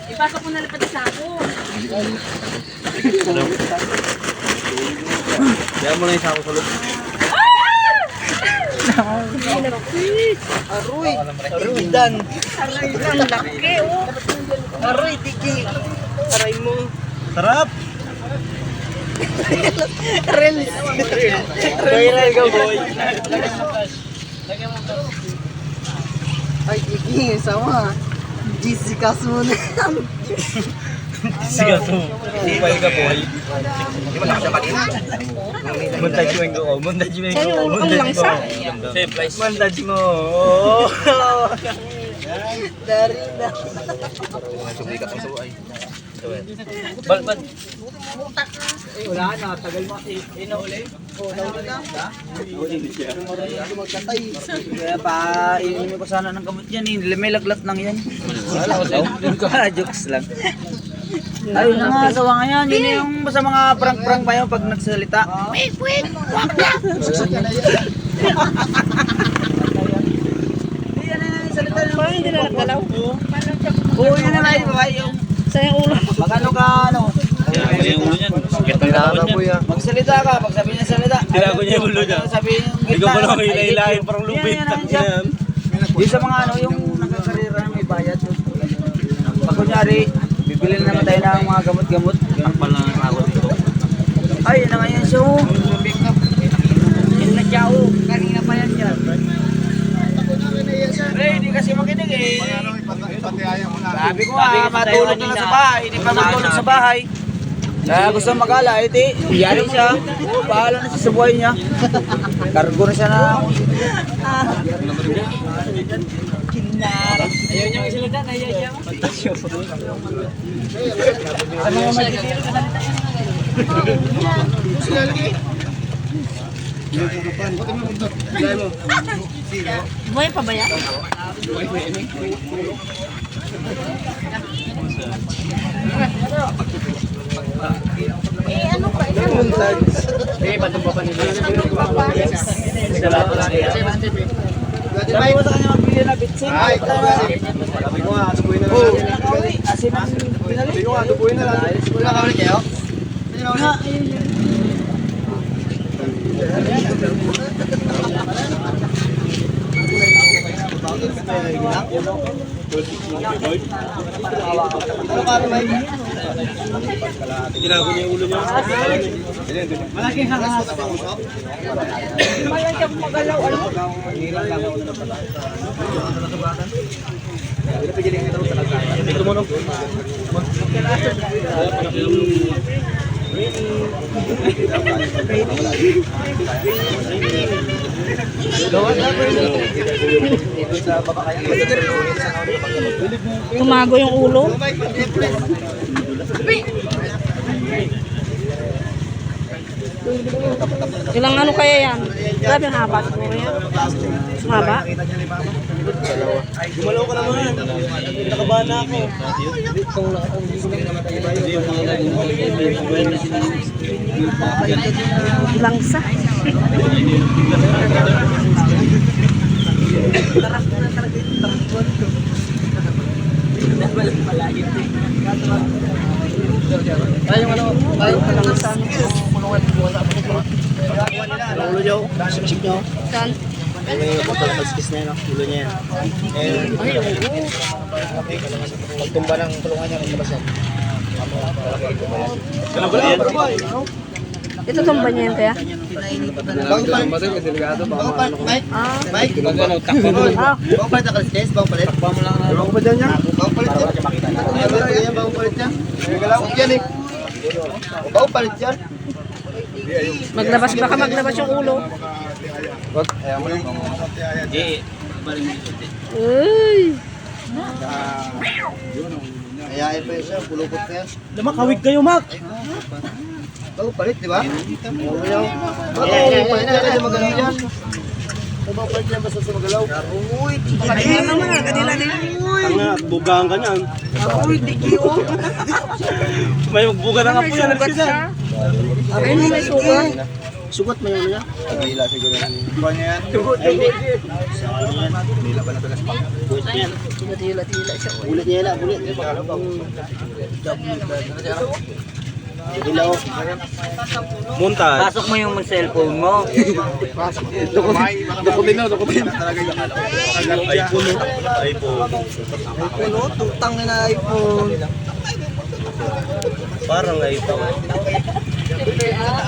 Ipasok mo na lang pati sa ako. Kaya mo na yung sako sa loob. Aroy! Aroy dan! Aray, ang laki oh. Aroy, tiki! Aray mo! Sarap! Reels! Viral ka, boy! Ay, tiki! Sama! GC kas mo na! Sige to. Upay ka, boy. Di ba lang siya kanina? Montage mo yung go. Montage mo yung go. Montage mo. Montage mo. Dari na! Sumikat ang suway. Bal. Wala na, tagal mo. Inauli? Oo, nauli na. Magkatay. Kaya pa, inumin ko sana ng gamot yan eh. May laglat lang yan. Wala, jokes lang. Ayun na nga, sawa nga yan. Yun na yung basta mga prank-prank pa yun pag nagsalita. Wait! Wag na! Hindi yan na yung salita. Parang hindi na nagalaw. Oo, yun na lang yung Sa yung ulo. magano ka, ano. Yung ulo niyan. Sakit ang laban niya. Magsalita ka, pag sabihin niya salita. Tinago niya yung ulo niya. Sabihin yung Hindi ko pa lang ilahilahin parang lubid. Yan. Yung sa mga ano, yung nagkakarira na may bayad. Pag kunyari, bibili na naman tayo ng mga gamot-gamot. Takpan lang ang ako dito. Ay, yun na nga yan siya. Yung nadyao, kanina pa yan dyan. Pre, hindi kasi makinig eh. Sabi ko nga, matulog na lang sa bahay. Hindi pa matulog sa bahay. Kaya gusto mag-ala, iti, iyari siya. Bahala na siya sa buhay niya. Cargo na siya na. Ayaw niya magsalita, ayaw niya. Sa mga magigil ka Buhay pa ba yan? Ano pa? Sabi ko sa kanya magbili na bitsin. Sabi ko nga, asubuhin na lang. Asin ang pinali. Sabi ko nga, asubuhin na lang. Wala ka ulit kayo? Tinago niya yung ulo niya. Malaking hangas. Ayaw niya magalaw. Ano? Ito mo no. Tumago yung ulo. Ilang ano kaya yan? Grabe ang haba. Siguro yan. Haba? Gumalaw ka naman. Nakabahan na ako. Langsa. Tayong ano? Tayong Langsa. Ang ulo niyo. Sip niyo. Saan? May pagkiss na yun. Ulo niya yan. Pagtumba ng tulungan niya. Labas yan. Ito tumba niya yan kaya? Bagong palit. Ah. Mike? Ah. Bagong palit na kalistes? Bagong palit? Bagong pa dyan niya. Bagong palit yan? Bagong palit yan? Huwag yan eh. Bagong palit yan? Maglabas, baka maglabas yung ulo. Wag. Ayaw mo lang. Uy. Ayain pa yun siya, pulupot na yan. Makawig kayo, Mac. Bagong palit, di ba? Bagong palit yan, kasi magalaw yan. Bagong palit yan, basta sa magalaw. Uy, Kanina naman, kanina din. Tanga, bugaan ka niyan. Uy, diki oh. May magbuga na nga po yan. May sugat siya. Ayun, may sugat. Sugot mo yung ano niya? Dila siguro lang. Kuha niya yan. Sugot. Dila pa na tagas pa. Tila siya. Bulit niya yan, bulit. Dilaw. Munta. Pasok mo yung cellphone mo. Dukutin na. Talaga yung iPhone. iPhone. iPhone, tutang na iPhone. Parang iPhone.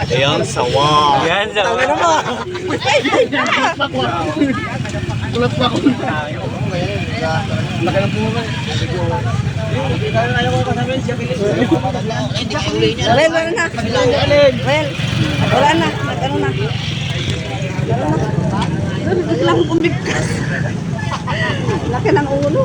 Ayan, sawa. Ayan, sawa. Ano ba? Kulat pa ako. Laki ng pumungan. Well, wala na. Well, wala na. Ano na. Biglang umigkas. Laki ng ulo.